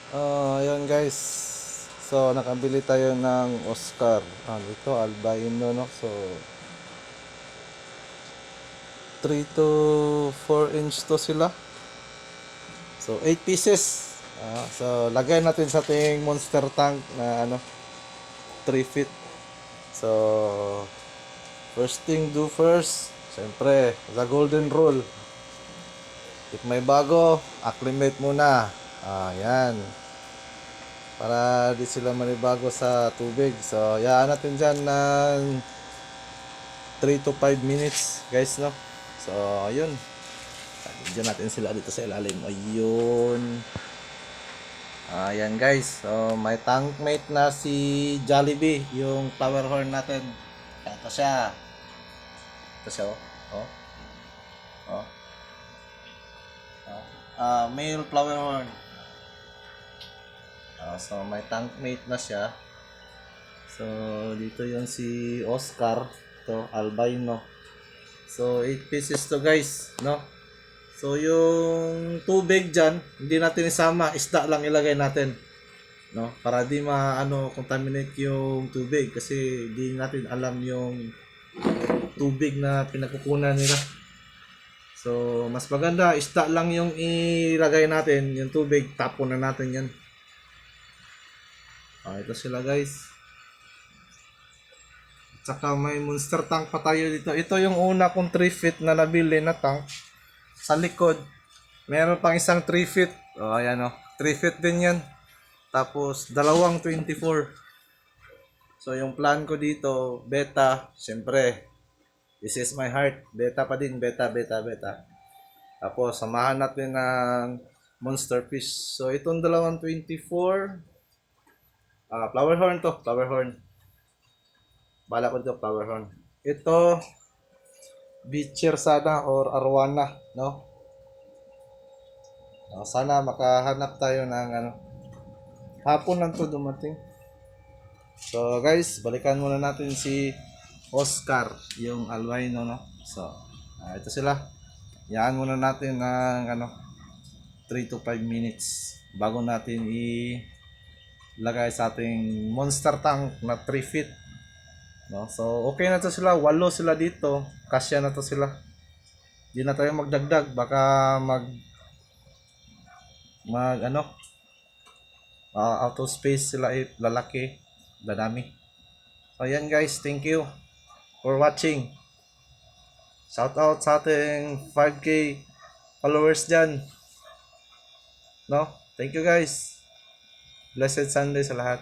Ayun guys. So, nakabili tayo ng Oscar. Ito, albino, no? So, 3 to 4 inch to sila. So, 8 pieces. So, lagay natin sa ating monster tank na 3 feet. So, first thing do first. Siyempre, the golden rule. If may bago, acclimate muna. Yan. Para di sila manibago sa tubig. So, yaan natin dyan ng 3 to 5 minutes, guys, no? So, ayun. Diyan natin sila dito sa ilalim. Ayun. Ayan, guys. So, may tankmate na si Jollibee, yung flower horn natin. Ito siya. Ito siya, oh. Oh. Oh. Male flower horn. So, may tankmate na siya. So, dito yung si Oscar. Ito, albino. So, 8 pieces to, guys, no? So, yung tubig dyan, hindi natin isama. Isda lang ilagay natin, no? Para di contaminate yung tubig. Kasi di natin alam yung tubig na pinagkukunan nila. So, mas maganda, isda lang yung ilagay natin. Yung tubig, tapon na natin yan. Ito sila, guys. Tsaka may monster tank pa tayo dito. Ito yung una kong 3 feet na nabili na tank. Sa likod, meron pang isang 3 feet. Ayan, 3 feet din yan. Tapos, dalawang 24. So, yung plan ko dito, beta, siyempre, this is my heart. Beta pa din, beta. Tapos, samahan natin ng monster fish. So, itong dalawang 24, flower horn to, flower horn. Bala ko dito, flower horn. Ito, Beecher sana or Arwana, no? Sana makahanap tayo ng hapon lang to dumating. So guys, balikan muna natin si Oscar, yung albino, no? So, ito sila. Yaan muna natin ng 3 to 5 minutes bago natin ilagay sa ating monster tank na 3 feet. No? So, okay na to sila. 8 sila dito. Kasya na to sila. Hindi na tayo magdagdag. Baka out of space sila, lalaki. Dadami. So, yan guys. Thank you for watching. Shout out sa ating 5K followers dyan. No? Thank you guys. Blessed Sunday sa lahat.